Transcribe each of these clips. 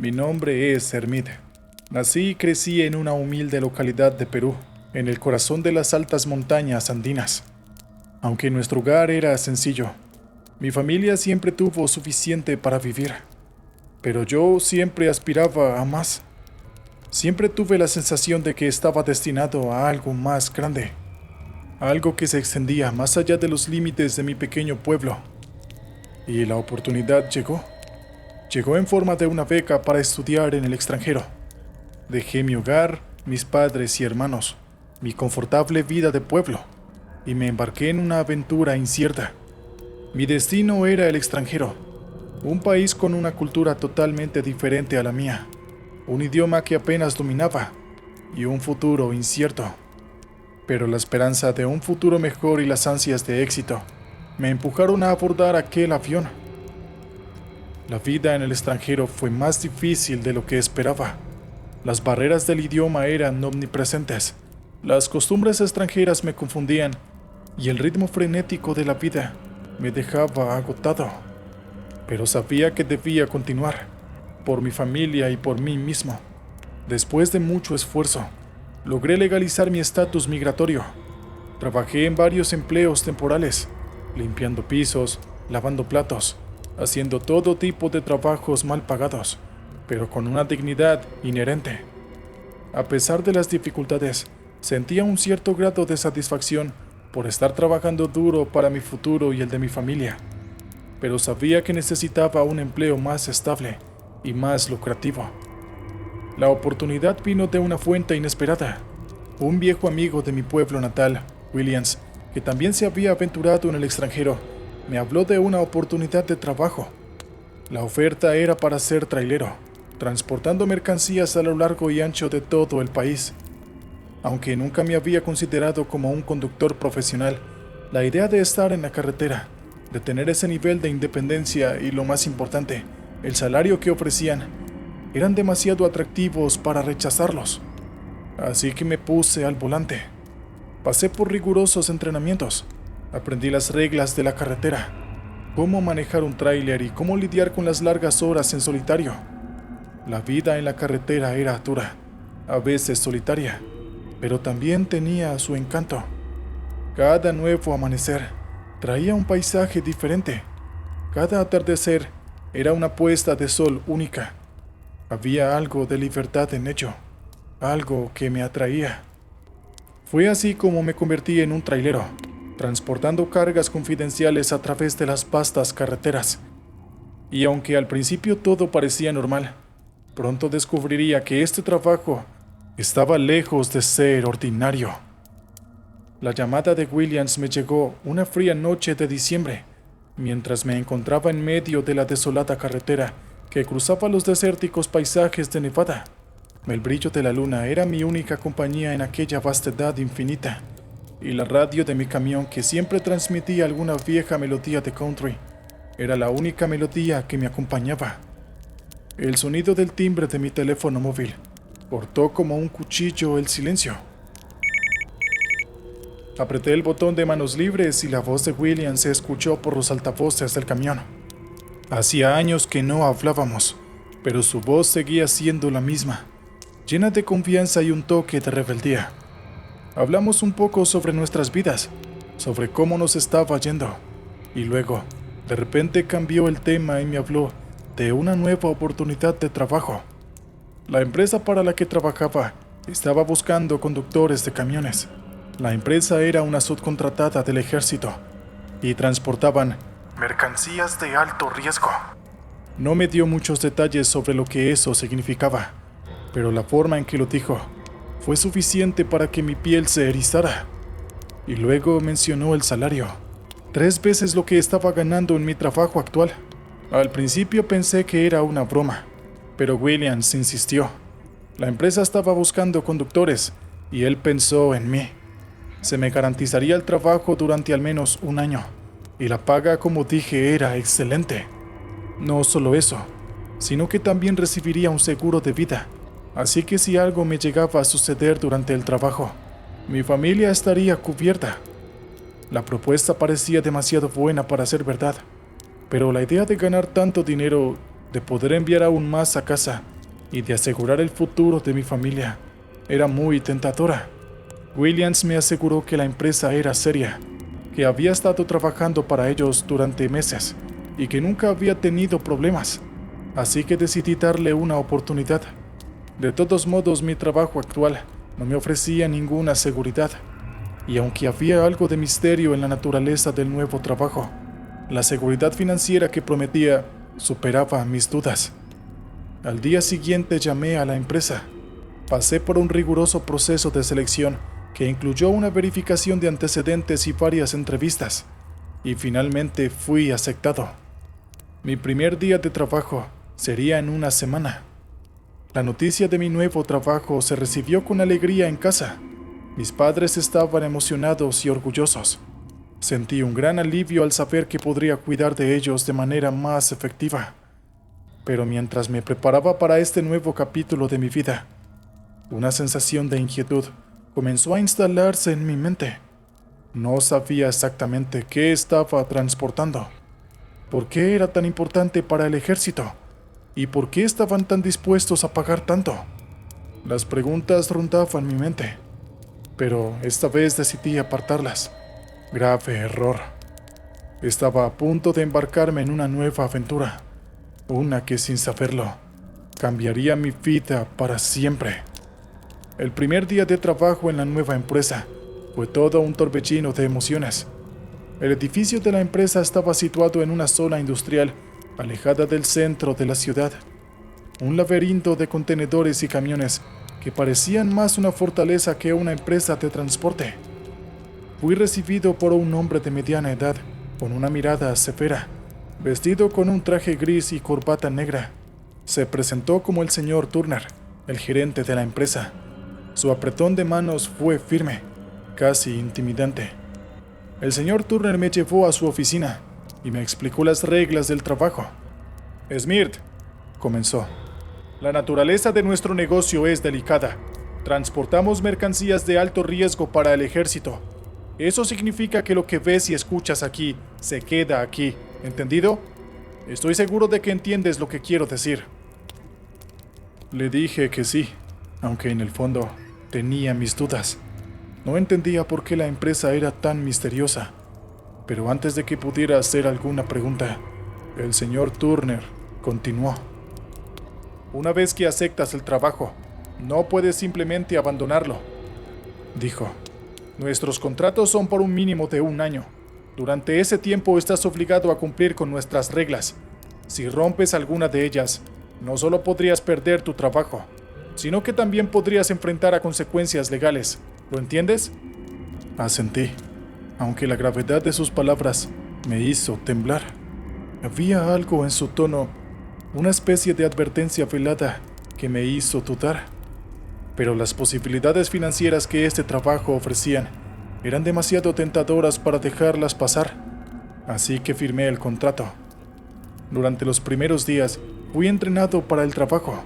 Mi nombre es Hermid. Nací y crecí en una humilde localidad de Perú, en el corazón de las altas montañas andinas. Aunque nuestro hogar era sencillo, mi familia siempre tuvo suficiente para vivir. Pero yo siempre aspiraba a más. Siempre tuve la sensación de que estaba destinado a algo más grande, algo que se extendía más allá de los límites de mi pequeño pueblo. Y la oportunidad llegó. Llegó en forma de una beca para estudiar en el extranjero. Dejé mi hogar, mis padres y hermanos, mi confortable vida de pueblo, y me embarqué en una aventura incierta. Mi destino era el extranjero, un país con una cultura totalmente diferente a la mía, un idioma que apenas dominaba y un futuro incierto. Pero la esperanza de un futuro mejor y las ansias de éxito me empujaron a abordar aquel avión. La vida en el extranjero fue más difícil de lo que esperaba. Las barreras del idioma eran omnipresentes, las costumbres extranjeras me confundían y el ritmo frenético de la vida me dejaba agotado. Pero sabía que debía continuar, por mi familia y por mí mismo. Después de mucho esfuerzo, logré legalizar mi estatus migratorio. Trabajé en varios empleos temporales, limpiando pisos, lavando platos, haciendo todo tipo de trabajos mal pagados, pero con una dignidad inherente. A pesar de las dificultades, sentía un cierto grado de satisfacción por estar trabajando duro para mi futuro y el de mi familia, pero sabía que necesitaba un empleo más estable y más lucrativo. La oportunidad vino de una fuente inesperada. Un viejo amigo de mi pueblo natal, Williams, que también se había aventurado en el extranjero, me habló de una oportunidad de trabajo. La oferta era para ser trailero, transportando mercancías a lo largo y ancho de todo el país. Aunque nunca me había considerado como un conductor profesional, la idea de estar en la carretera, de tener ese nivel de independencia y, lo más importante, el salario que ofrecían, eran demasiado atractivos para rechazarlos. Así que me puse al volante. Pasé por rigurosos entrenamientos. Aprendí las reglas de la carretera, cómo manejar un tráiler y cómo lidiar con las largas horas en solitario. La vida en la carretera era dura, a veces solitaria, pero también tenía su encanto. Cada nuevo amanecer traía un paisaje diferente. Cada atardecer era una puesta de sol única. Había algo de libertad en ello, algo que me atraía. Fue así como me convertí en un trailero, transportando cargas confidenciales a través de las vastas carreteras. Y aunque al principio todo parecía normal, pronto descubriría que este trabajo estaba lejos de ser ordinario. La llamada de Williams me llegó una fría noche de diciembre, mientras me encontraba en medio de la desolada carretera que cruzaba los desérticos paisajes de Nevada. El brillo de la luna era mi única compañía en aquella vastedad infinita, y la radio de mi camión, que siempre transmitía alguna vieja melodía de country, era la única melodía que me acompañaba. El sonido del timbre de mi teléfono móvil cortó como un cuchillo el silencio. Apreté el botón de manos libres y la voz de William se escuchó por los altavoces del camión. Hacía años que no hablábamos, pero su voz seguía siendo la misma, llena de confianza y un toque de rebeldía. Hablamos un poco sobre nuestras vidas, sobre cómo nos estaba yendo, y luego, de repente cambió el tema y me habló de una nueva oportunidad de trabajo. La empresa para la que trabajaba estaba buscando conductores de camiones. La empresa era una subcontratada del ejército y transportaban mercancías de alto riesgo. No me dio muchos detalles sobre lo que eso significaba, pero la forma en que lo dijo fue suficiente para que mi piel se erizara. Y luego mencionó el salario, 3 veces lo que estaba ganando en mi trabajo actual. Al principio pensé que era una broma, pero Williams insistió. La empresa estaba buscando conductores y él pensó en mí. Se me garantizaría el trabajo durante al menos un año, y la paga, como dije, era excelente. No solo eso, sino que también recibiría un seguro de vida, así que si algo me llegaba a suceder durante el trabajo, mi familia estaría cubierta. La propuesta parecía demasiado buena para ser verdad, pero la idea de ganar tanto dinero de poder enviar aún más a casa y de asegurar el futuro de mi familia era muy tentadora. Williams me aseguró que la empresa era seria, que había estado trabajando para ellos durante meses y que nunca había tenido problemas, así que decidí darle una oportunidad. De todos modos, mi trabajo actual no me ofrecía ninguna seguridad, y aunque había algo de misterio en la naturaleza del nuevo trabajo, la seguridad financiera que prometía superaba mis dudas. Al día siguiente llamé a la empresa. Pasé por un riguroso proceso de selección que incluyó una verificación de antecedentes y varias entrevistas, y finalmente fui aceptado. Mi primer día de trabajo sería en una semana. La noticia de mi nuevo trabajo se recibió con alegría en casa. Mis padres estaban emocionados y orgullosos. Sentí un gran alivio al saber que podría cuidar de ellos de manera más efectiva. Pero mientras me preparaba para este nuevo capítulo de mi vida, una sensación de inquietud comenzó a instalarse en mi mente. No sabía exactamente qué estaba transportando, por qué era tan importante para el ejército y por qué estaban tan dispuestos a pagar tanto. Las preguntas rondaban mi mente, pero esta vez decidí apartarlas. Grave error. Estaba a punto de embarcarme en una nueva aventura, una que sin saberlo cambiaría mi vida para siempre. El primer día de trabajo en la nueva empresa fue todo un torbellino de emociones. El edificio de la empresa estaba situado en una zona industrial alejada del centro de la ciudad. Un laberinto de contenedores y camiones que parecían más una fortaleza que una empresa de transporte. Fui recibido por un hombre de mediana edad, con una mirada severa, vestido con un traje gris y corbata negra. Se presentó como el señor Turner, el gerente de la empresa. Su apretón de manos fue firme, casi intimidante. El señor Turner me llevó a su oficina y me explicó las reglas del trabajo. «Smirt», comenzó, «la naturaleza de nuestro negocio es delicada. Transportamos mercancías de alto riesgo para el ejército. Eso significa que lo que ves y escuchas aquí se queda aquí, ¿entendido? Estoy seguro de que entiendes lo que quiero decir». Le dije que sí, aunque en el fondo tenía mis dudas. No entendía por qué la empresa era tan misteriosa. Pero antes de que pudiera hacer alguna pregunta, el señor Turner continuó. «Una vez que aceptas el trabajo, no puedes simplemente abandonarlo», dijo. «Nuestros contratos son por un mínimo de 1 año. Durante ese tiempo estás obligado a cumplir con nuestras reglas. Si rompes alguna de ellas, no solo podrías perder tu trabajo, sino que también podrías enfrentar a consecuencias legales. ¿Lo entiendes?». Asentí, aunque la gravedad de sus palabras me hizo temblar. Había algo en su tono, una especie de advertencia velada que me hizo dudar. Pero las posibilidades financieras que este trabajo ofrecían eran demasiado tentadoras para dejarlas pasar, así que firmé el contrato. Durante los primeros días fui entrenado para el trabajo.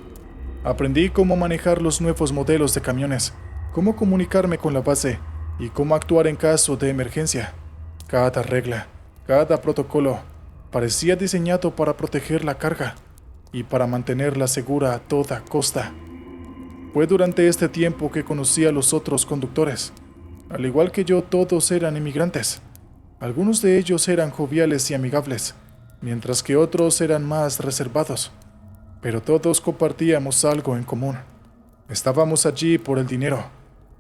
Aprendí cómo manejar los nuevos modelos de camiones, cómo comunicarme con la base y cómo actuar en caso de emergencia. Cada regla, cada protocolo, parecía diseñado para proteger la carga y para mantenerla segura a toda costa. Fue durante este tiempo que conocí a los otros conductores. Al igual que yo, todos eran inmigrantes. Algunos de ellos eran joviales y amigables, mientras que otros eran más reservados. Pero todos compartíamos algo en común. Estábamos allí por el dinero,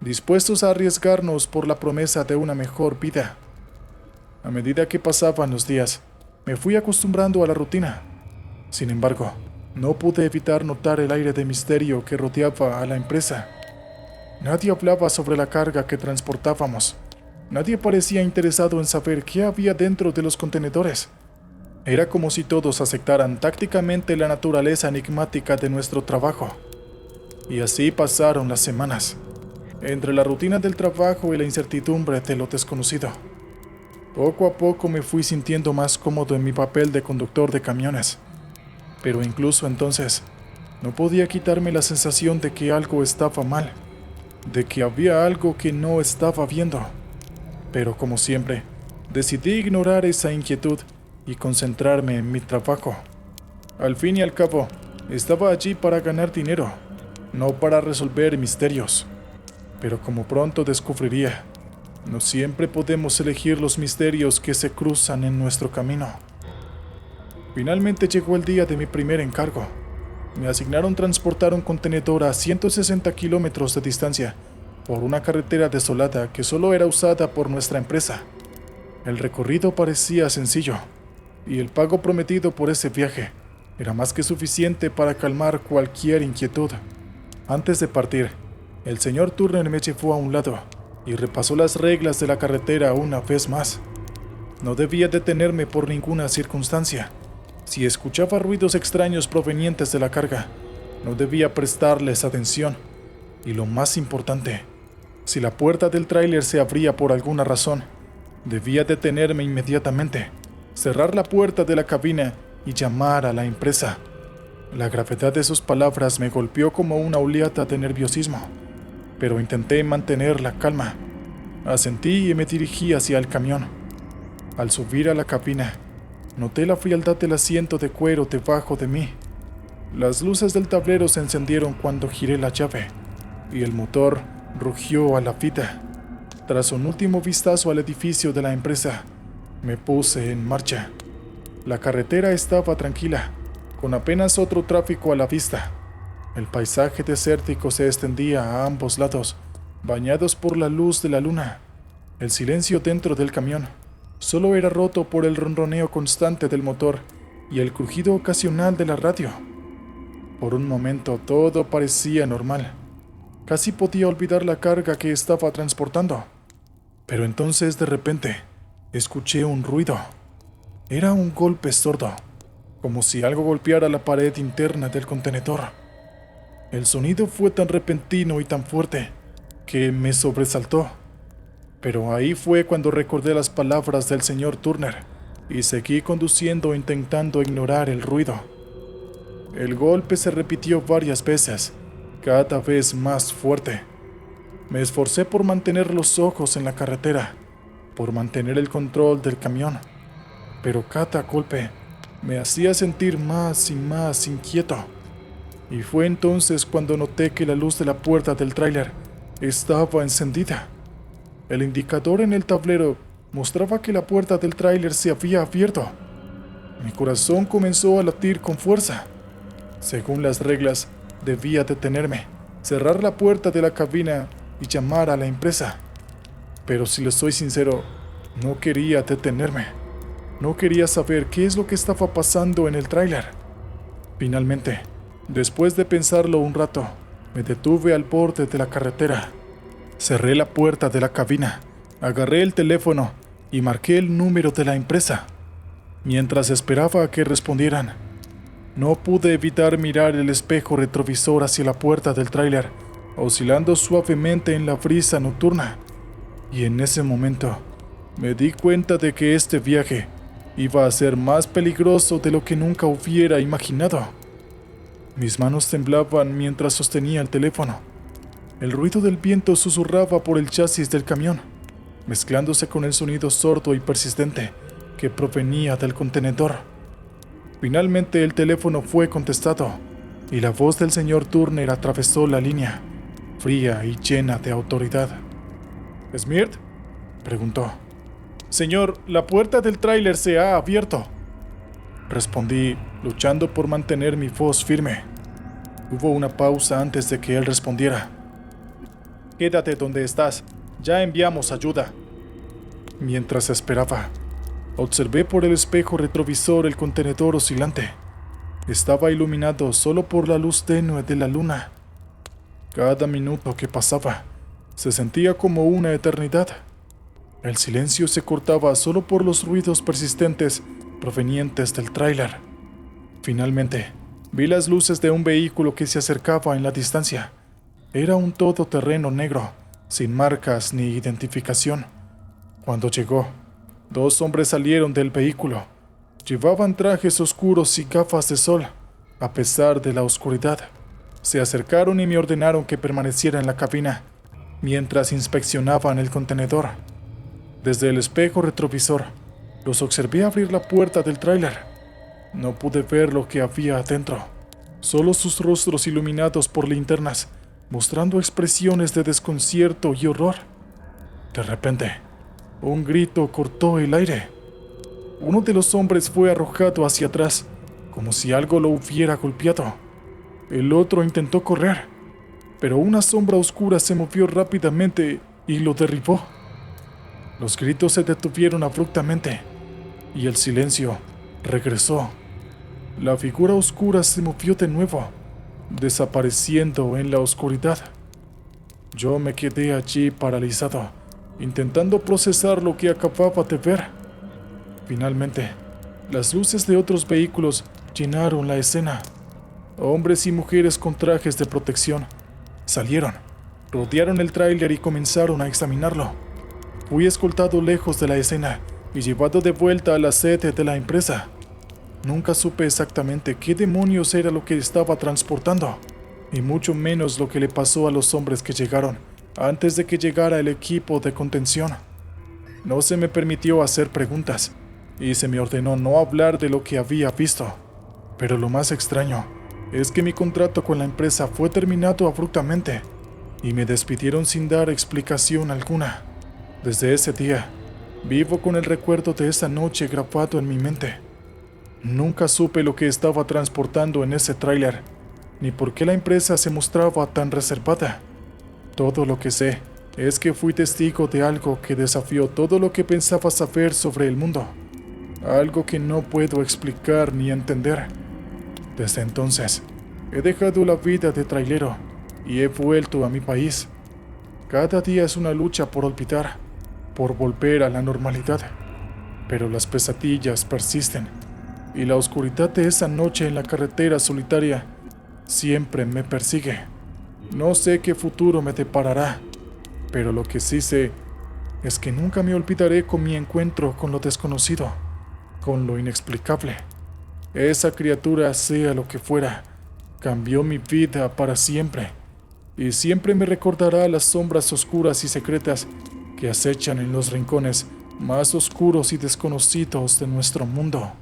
dispuestos a arriesgarnos por la promesa de una mejor vida. A medida que pasaban los días, me fui acostumbrando a la rutina. Sin embargo, no pude evitar notar el aire de misterio que rodeaba a la empresa. Nadie hablaba sobre la carga que transportábamos. Nadie parecía interesado en saber qué había dentro de los contenedores. Era como si todos aceptaran tácticamente la naturaleza enigmática de nuestro trabajo. Y así pasaron las semanas, entre la rutina del trabajo y la incertidumbre de lo desconocido. Poco a poco me fui sintiendo más cómodo en mi papel de conductor de camiones. Pero incluso entonces, no podía quitarme la sensación de que algo estaba mal, de que había algo que no estaba viendo. Pero como siempre, decidí ignorar esa inquietud y concentrarme en mi trabajo. Al fin y al cabo, estaba allí para ganar dinero, no para resolver misterios. Pero como pronto descubriría, no siempre podemos elegir los misterios que se cruzan en nuestro camino. Finalmente llegó el día de mi primer encargo. Me asignaron transportar un contenedor a 160 kilómetros de distancia por una carretera desolada que solo era usada por nuestra empresa. El recorrido parecía sencillo, y el pago prometido por ese viaje era más que suficiente para calmar cualquier inquietud. Antes de partir, el señor Turner me llevó a un lado y repasó las reglas de la carretera una vez más. No debía detenerme por ninguna circunstancia. Si escuchaba ruidos extraños provenientes de la carga, no debía prestarles atención. Y lo más importante, si la puerta del tráiler se abría por alguna razón, debía detenerme inmediatamente, cerrar la puerta de la cabina y llamar a la empresa. La gravedad de sus palabras me golpeó como una oleada de nerviosismo, pero intenté mantener la calma. Asentí y me dirigí hacia el camión. Al subir a la cabina, noté la frialdad del asiento de cuero debajo de mí. Las luces del tablero se encendieron cuando giré la llave, y el motor rugió a la vida. Tras un último vistazo al edificio de la empresa, me puse en marcha. La carretera estaba tranquila, con apenas otro tráfico a la vista. El paisaje desértico se extendía a ambos lados, bañados por la luz de la luna. El silencio dentro del camión solo era roto por el ronroneo constante del motor y el crujido ocasional de la radio. Por un momento todo parecía normal. Casi podía olvidar la carga que estaba transportando. Pero entonces de repente escuché un ruido. Era un golpe sordo, como si algo golpeara la pared interna del contenedor. El sonido fue tan repentino y tan fuerte que me sobresaltó. Pero ahí fue cuando recordé las palabras del señor Turner y seguí conduciendo intentando ignorar el ruido. El golpe se repitió varias veces, cada vez más fuerte. Me esforcé por mantener los ojos en la carretera, por mantener el control del camión, pero cada golpe me hacía sentir más y más inquieto. Y fue entonces cuando noté que la luz de la puerta del tráiler estaba encendida. El indicador en el tablero mostraba que la puerta del tráiler se había abierto. Mi corazón comenzó a latir con fuerza. Según las reglas, debía detenerme, cerrar la puerta de la cabina y llamar a la empresa. Pero si les soy sincero, no quería detenerme. No quería saber qué es lo que estaba pasando en el tráiler. Finalmente, después de pensarlo un rato, me detuve al borde de la carretera. Cerré la puerta de la cabina, agarré el teléfono y marqué el número de la empresa. Mientras esperaba a que respondieran, no pude evitar mirar el espejo retrovisor hacia la puerta del tráiler, oscilando suavemente en la brisa nocturna. Y en ese momento, me di cuenta de que este viaje iba a ser más peligroso de lo que nunca hubiera imaginado. Mis manos temblaban mientras sostenía el teléfono. El ruido del viento susurraba por el chasis del camión, mezclándose con el sonido sordo y persistente que provenía del contenedor. Finalmente el teléfono fue contestado y la voz del señor Turner atravesó la línea, fría y llena de autoridad. ¿Smirt?, preguntó. Señor, la puerta del tráiler se ha abierto, respondí, luchando por mantener mi voz firme. Hubo una pausa antes de que él respondiera. Quédate donde estás, ya enviamos ayuda. Mientras esperaba, observé por el espejo retrovisor el contenedor oscilante. Estaba iluminado solo por la luz tenue de la luna. Cada minuto que pasaba se sentía como una eternidad. El silencio se cortaba solo por los ruidos persistentes provenientes del tráiler. Finalmente, vi las luces de un vehículo que se acercaba en la distancia. Era un todoterreno negro, sin marcas ni identificación. Cuando llegó, 2 hombres salieron del vehículo. Llevaban trajes oscuros y gafas de sol, a pesar de la oscuridad. Se acercaron y me ordenaron que permaneciera en la cabina, mientras inspeccionaban el contenedor. Desde el espejo retrovisor, los observé abrir la puerta del tráiler. No pude ver lo que había adentro, solo sus rostros iluminados por linternas, mostrando expresiones de desconcierto y horror. De repente, un grito cortó el aire. Uno de los hombres fue arrojado hacia atrás, como si algo lo hubiera golpeado. El otro intentó correr, pero una sombra oscura se movió rápidamente y lo derribó. Los gritos se detuvieron abruptamente y el silencio regresó. La figura oscura se movió de nuevo, desapareciendo en la oscuridad. Yo me quedé allí paralizado, intentando procesar lo que acababa de ver. Finalmente, las luces de otros vehículos llenaron la escena. Hombres y mujeres con trajes de protección salieron, rodearon el tráiler y comenzaron a examinarlo. Fui escoltado lejos de la escena y llevado de vuelta a la sede de la empresa. Nunca supe exactamente qué demonios era lo que estaba transportando, y mucho menos lo que le pasó a los hombres que llegaron antes de que llegara el equipo de contención. No se me permitió hacer preguntas, y se me ordenó no hablar de lo que había visto. Pero lo más extraño es que mi contrato con la empresa fue terminado abruptamente, y me despidieron sin dar explicación alguna. Desde ese día, vivo con el recuerdo de esa noche grabado en mi mente. Nunca supe lo que estaba transportando en ese tráiler, ni por qué la empresa se mostraba tan reservada. Todo lo que sé es que fui testigo de algo que desafió todo lo que pensaba saber sobre el mundo. Algo que no puedo explicar ni entender. Desde entonces, he dejado la vida de trailero y he vuelto a mi país. Cada día es una lucha por olvidar, por volver a la normalidad. Pero las pesadillas persisten, y la oscuridad de esa noche en la carretera solitaria siempre me persigue. No sé qué futuro me deparará, pero lo que sí sé es que nunca me olvidaré con mi encuentro con lo desconocido, con lo inexplicable. Esa criatura, sea lo que fuera, cambió mi vida para siempre, y siempre me recordará las sombras oscuras y secretas que acechan en los rincones más oscuros y desconocidos de nuestro mundo.